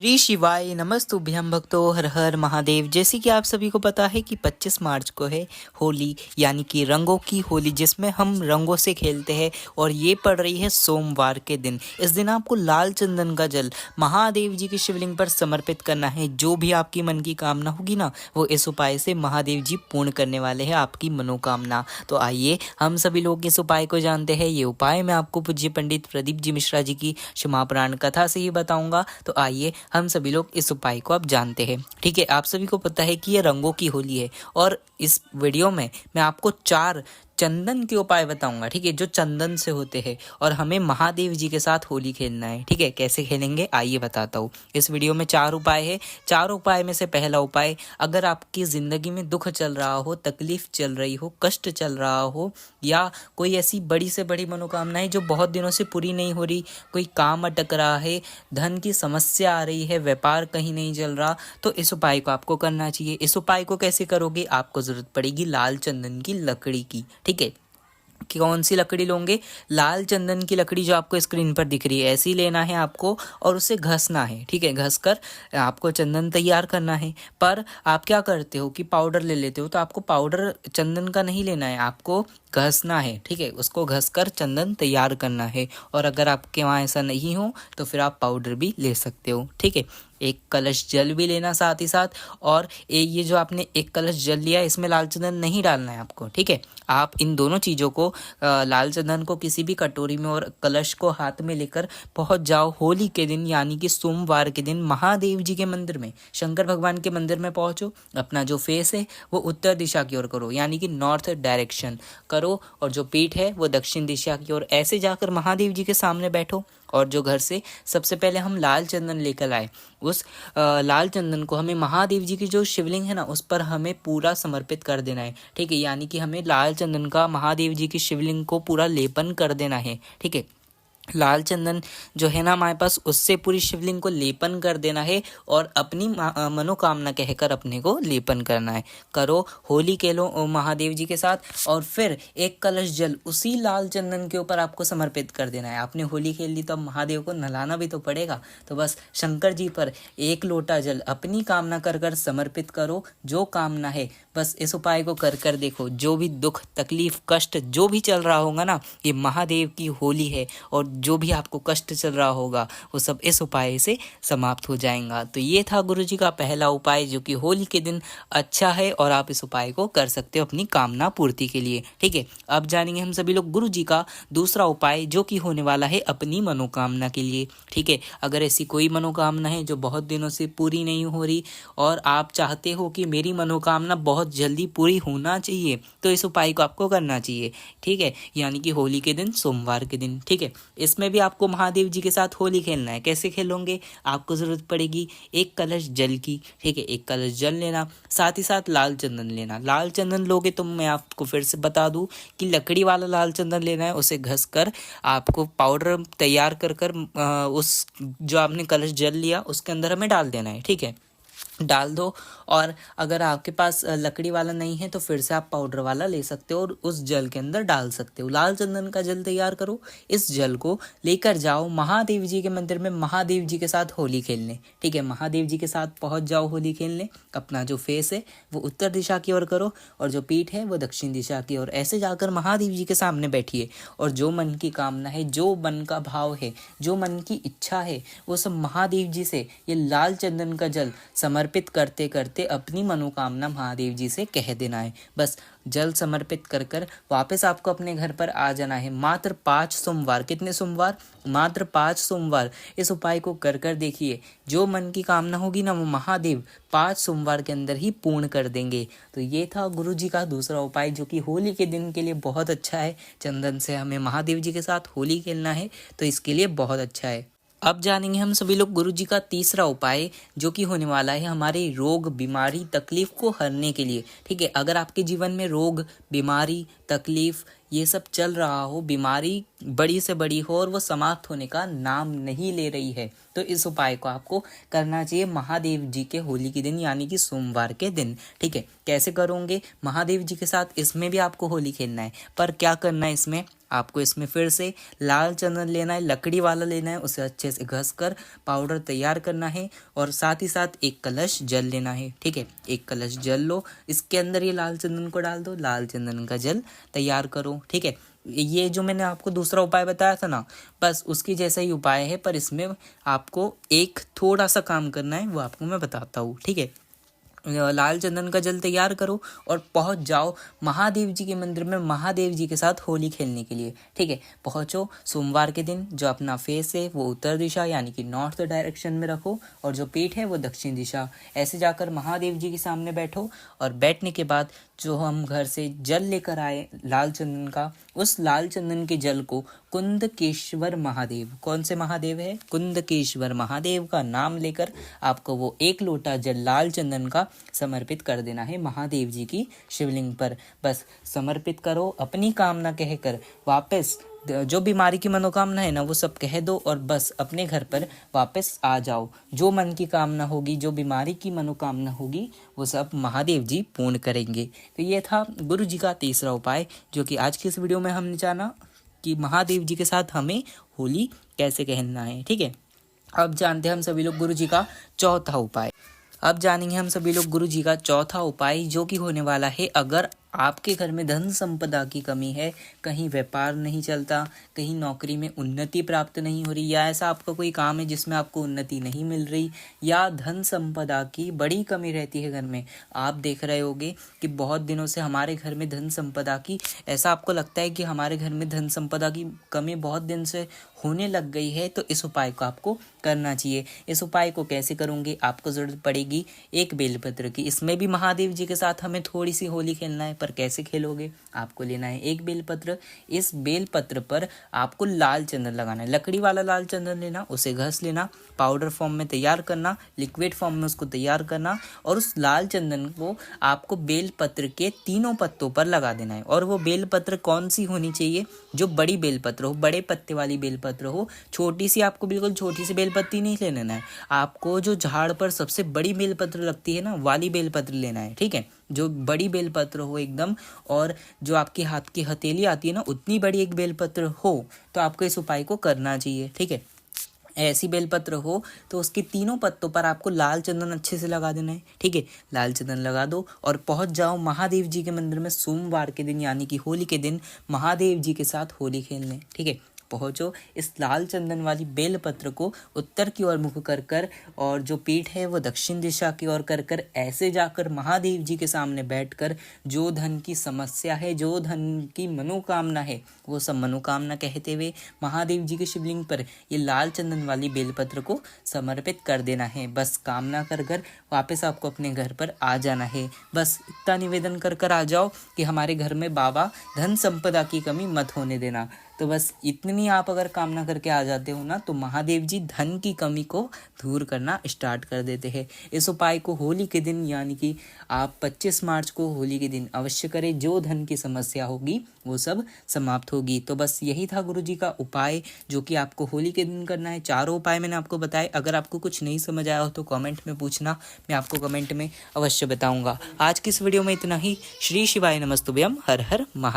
श्री शिवाय नमस्तुभ्यं भक्तों, हर हर महादेव। जैसे कि आप सभी को पता है कि 25 मार्च को है होली, यानी कि रंगों की होली, जिसमें हम रंगों से खेलते हैं। और ये पड़ रही है सोमवार के दिन। इस दिन आपको लाल चंदन का जल महादेव जी की शिवलिंग पर समर्पित करना है। जो भी आपकी मन की कामना होगी ना, वो इस उपाय से महादेव जी पूर्ण करने वाले हैं आपकी मनोकामना। तो आइए हम सभी लोग इस उपाय को जानते हैं। ये उपाय मैं आपको पूज्य पंडित प्रदीप जी मिश्रा जी की क्षमा पुराण कथा से ही बताऊंगा। तो आइए हम सभी लोग इस उपाय को अब जानते हैं। ठीक है, आप सभी को पता है कि ये रंगों की होली है और इस वीडियो में मैं आपको 4 चंदन के उपाय बताऊंगा। ठीक है, जो चंदन से होते हैं और हमें महादेव जी के साथ होली खेलना है। ठीक है, कैसे खेलेंगे आइए बताता हूँ। इस वीडियो में 4 उपाय है। 4 उपाय में से पहला उपाय, अगर आपकी ज़िंदगी में दुख चल रहा हो, तकलीफ चल रही हो, कष्ट चल रहा हो, या कोई ऐसी बड़ी से बड़ी मनोकामनाएं जो बहुत दिनों से पूरी नहीं हो रही, कोई काम अटक रहा है, धन की समस्या आ रही है, व्यापार कहीं नहीं चल रहा, तो इस उपाय को आपको करना चाहिए। इस उपाय को कैसे करोगे? आपको ज़रूरत पड़ेगी लाल चंदन की लकड़ी की। ठीक है, कि कौन सी लकड़ी लोगे? लाल चंदन की लकड़ी जो आपको स्क्रीन पर दिख रही है, ऐसी लेना है आपको और उसे घसना है। ठीक है, घस कर आपको चंदन तैयार करना है। पर आप क्या करते हो कि पाउडर ले लेते हो, तो आपको पाउडर चंदन का नहीं लेना है, आपको घसना है। ठीक है, उसको घस कर चंदन तैयार करना है। और अगर आपके वहाँ ऐसा नहीं हो तो फिर आप पाउडर भी ले सकते हो। ठीक है, एक कलश जल भी लेना साथ ही साथ। और ये जो आपने एक कलश जल लिया, इसमें लाल चंदन नहीं डालना है आपको। ठीक है, आप इन दोनों चीज़ों को, लाल चंदन को किसी भी कटोरी में और कलश को हाथ में लेकर पहुंच जाओ होली के दिन, यानी कि सोमवार के दिन महादेव जी के मंदिर में, शंकर भगवान के मंदिर में पहुंचो। अपना जो फेस है वो उत्तर दिशा की ओर करो, यानी कि नॉर्थ डायरेक्शन करो, और जो पीठ है वो दक्षिण दिशा की ओर। ऐसे जाकर महादेव जी के सामने बैठो। और जो घर से सबसे पहले हम लाल चंदन लेकर आए, उस लाल चंदन को हमें महादेव जी की जो शिवलिंग है ना, उस पर हमें पूरा समर्पित कर देना है। ठीक है, यानी कि हमें लाल चंदन का महादेव जी की शिवलिंग को पूरा लेपन कर देना है। ठीक है, लाल चंदन जो है ना हमारे पास, उससे पूरी शिवलिंग को लेपन कर देना है और अपनी मनोकामना कहकर अपने को लेपन करना है। करो, होली खेलो महादेव जी के साथ। और फिर एक कलश जल उसी लाल चंदन के ऊपर आपको समर्पित कर देना है। आपने होली खेल ली तो अब महादेव को नहलाना भी तो पड़ेगा, तो बस शंकर जी पर एक लोटा जल अपनी कामना कर कर समर्पित करो। जो कामना है, बस इस उपाय को कर कर देखो। जो भी दुख तकलीफ कष्ट जो भी चल रहा होगा ना, ये महादेव की होली है और जो भी आपको कष्ट चल रहा होगा वो सब इस उपाय से समाप्त हो जाएगा। तो ये था गुरुजी का पहला उपाय, जो कि होली के दिन अच्छा है और आप इस उपाय को कर सकते हो अपनी कामना पूर्ति के लिए। ठीक है, अब जानेंगे हम सभी लोग गुरुजी का दूसरा उपाय, जो कि होने वाला है अपनी मनोकामना के लिए। ठीक है, अगर ऐसी कोई मनोकामना है जो बहुत दिनों से पूरी नहीं हो रही और आप चाहते हो कि मेरी मनोकामना बहुत जल्दी पूरी होना चाहिए, तो इस उपाय को आपको करना चाहिए। ठीक है, यानी कि होली के दिन, सोमवार के दिन। ठीक है, इसमें भी आपको महादेव जी के साथ होली खेलना है। कैसे खेलोगे? आपको ज़रूरत पड़ेगी एक कलश जल की। ठीक है, एक कलश जल लेना, साथ ही साथ लाल चंदन लेना। लाल चंदन लोगे तो मैं आपको फिर से बता दूं कि लकड़ी वाला लाल चंदन लेना है। उसे घस कर आपको पाउडर तैयार कर कर उस जो आपने कलश जल लिया उसके अंदर हमें डाल देना है। ठीक है, डाल दो। और अगर आपके पास लकड़ी वाला नहीं है तो फिर से आप पाउडर वाला ले सकते हो और उस जल के अंदर डाल सकते हो। लाल चंदन का जल तैयार करो, इस जल को लेकर जाओ महादेव जी के मंदिर में, महादेव जी के साथ होली खेलने। ठीक है, महादेव जी के साथ पहुंच जाओ होली खेलने। अपना जो फेस है वो उत्तर दिशा की ओर करो और जो पीठ है वो दक्षिण दिशा की ओर। ऐसे जाकर महादेव जी के सामने बैठिए और जो मन की कामना है, जो मन का भाव है, जो मन की इच्छा है, वो सब महादेव जी से ये लाल चंदन का जल समर्पित करते करते अपनी मनोकामना महादेव जी से कह देना है। बस जल समर्पित कर कर वापस आपको अपने घर पर आ जाना है। मात्र 5 सोमवार, कितने सोमवार? मात्र 5 सोमवार इस उपाय को कर कर देखिए। जो मन की कामना होगी ना, वो महादेव 5 सोमवार के अंदर ही पूर्ण कर देंगे। तो ये था गुरु जी का दूसरा उपाय, जो कि होली के दिन के लिए बहुत अच्छा है। चंदन से हमें महादेव जी के साथ होली खेलना है, तो इसके लिए बहुत अच्छा है। अब जानेंगे हम सभी लोग गुरु जी का तीसरा उपाय, जो कि होने वाला है हमारे रोग बीमारी तकलीफ को हरने के लिए। ठीक है, अगर आपके जीवन में रोग बीमारी तकलीफ ये सब चल रहा हो, बीमारी बड़ी से बड़ी हो और वो समाप्त होने का नाम नहीं ले रही है, तो इस उपाय को आपको करना चाहिए महादेव जी के होली के दिन, यानी कि सोमवार के दिन। ठीक है, कैसे करोगे? महादेव जी के साथ इसमें भी आपको होली खेलना है, पर क्या करना है इसमें? आपको इसमें फिर से लाल चंदन लेना है, लकड़ी वाला लेना है, उसे अच्छे से घस कर पाउडर तैयार करना है और साथ ही साथ एक कलश जल लेना है। ठीक है, एक कलश जल लो, इसके अंदर ये लाल चंदन को डाल दो, लाल चंदन का जल तैयार करो। ठीक है, ये जो मैंने आपको दूसरा उपाय बताया था ना, बस उसकी जैसा ही उपाय है, पर इसमें आपको एक थोड़ा सा काम करना है, वो आपको मैं बताता हूँ। ठीक है, लाल चंदन का जल तैयार करो और पहुंच जाओ महादेव जी के मंदिर में महादेव जी के साथ होली खेलने के लिए। ठीक है, पहुंचो सोमवार के दिन, जो अपना फेस है वो उत्तर दिशा यानी कि नॉर्थ डायरेक्शन में रखो और जो पीठ है वो दक्षिण दिशा। ऐसे जाकर महादेव जी के सामने बैठो और बैठने के बाद जो हम घर से जल लेकर आए लाल चंदन का, उस लाल चंदन के जल को कुंदकेश्वर महादेव, कौन से महादेव है, कुंदकेश्वर महादेव का नाम लेकर आपको वो एक लोटा जल लाल चंदन का समर्पित कर देना है महादेव जी की शिवलिंग पर। बस समर्पित करो, अपनी कामना कहकर वापस जो बीमारी की मनोकामना है ना वो सब कह दो और बस अपने घर पर वापस आ जाओ। जो मन की कामना होगी, जो बीमारी की मनोकामना होगी, वो सब महादेव जी पूर्ण करेंगे। तो ये था गुरु जी का तीसरा उपाय, जो कि आज की इस वीडियो में हमने जाना कि महादेव जी के साथ हमें होली कैसे खेलना है। ठीक है, अब जानते हैं हम सभी लोग गुरु जी का चौथा उपाय। अब जानेंगे हम सभी लोग गुरु जी का चौथा उपाय, जो कि होने वाला है अगर आपके घर में धन संपदा की कमी है, कहीं व्यापार नहीं चलता, कहीं नौकरी में उन्नति प्राप्त नहीं हो रही, या ऐसा आपका कोई काम है जिसमें आपको उन्नति नहीं मिल रही, या धन संपदा की बड़ी कमी रहती है घर में। आप देख रहे होंगे कि बहुत दिनों से हमारे घर में धन संपदा की, ऐसा आपको लगता है कि हमारे घर में धन संपदा की कमी बहुत दिन से होने लग गई है, तो इस उपाय को आपको करना चाहिए। इस उपाय को कैसे करोगे, आपको जरूरत पड़ेगी एक बेलपत्र की। इसमें भी महादेव जी के साथ हमें थोड़ी सी होली खेलना है, पर कैसे खेलोगे, आपको लेना है एक बेलपत्र। इस बेलपत्र पर आपको लाल चंदन लगाना है, लकड़ी वाला लाल चंदन लेना, उसे घस लेना, पाउडर फॉर्म में तैयार करना, लिक्विड फॉर्म में उसको तैयार करना और उस लाल चंदन को आपको बेलपत्र के तीनों पत्तों पर लगा देना है। और वो बेलपत्र कौन सी होनी चाहिए, जो बड़ी बेलपत्र हो, बड़े पत्ते वाली बेलपत्र हो। छोटी सी आपको बिल्कुल छोटी सी बेलपत्ती नहीं ले लेना है, आपको जो झाड़ पर सबसे बड़ी बेलपत्र लगती है ना, वाली बेलपत्र लेना है। ठीक है, जो बड़ी बेलपत्र हो एकदम, और जो आपके हाथ की हथेली आती है ना, उतनी बड़ी एक बेलपत्र हो, तो आपको इस उपाय को करना चाहिए। ठीक है, ऐसी बेलपत्र हो तो उसके तीनों पत्तों पर आपको लाल चंदन अच्छे से लगा देना है। ठीक है, लाल चंदन लगा दो और पहुंच जाओ महादेव जी के मंदिर में सोमवार के दिन यानी कि होली के दिन महादेव जी के साथ होली खेलने। ठीक है, पहुंचो, इस लाल चंदन वाली बेलपत्र को उत्तर की ओर मुख कर कर और जो पीठ है वो दक्षिण दिशा की ओर कर कर ऐसे जाकर महादेव जी के सामने बैठकर जो धन की समस्या है, जो धन की मनोकामना है, वो सब मनोकामना कहते हुए महादेव जी के शिवलिंग पर ये लाल चंदन वाली बेलपत्र को समर्पित कर देना है। बस कामना कर कर वापस आपको अपने घर पर आ जाना है। बस इतना निवेदन कर कर आ जाओ कि हमारे घर में बाबा धन संपदा की कमी मत होने देना। तो बस इतनी आप अगर कामना करके आ जाते हो ना, तो महादेव जी धन की कमी को दूर करना स्टार्ट कर देते हैं। इस उपाय को होली के दिन यानी कि आप 25 मार्च को होली के दिन अवश्य करें, जो धन की समस्या होगी वो सब समाप्त होगी। तो बस यही था गुरु जी का उपाय, जो कि आपको होली के दिन करना है। चारों उपाय मैंने आपको बताए, अगर आपको कुछ नहीं समझ आया हो तो कमेंट में पूछना, मैं आपको कमेंट में अवश्य बताऊंगा। आज की इस वीडियो में इतना ही। श्री शिवाय नमस्तुभ्यम, हर हर महादेव।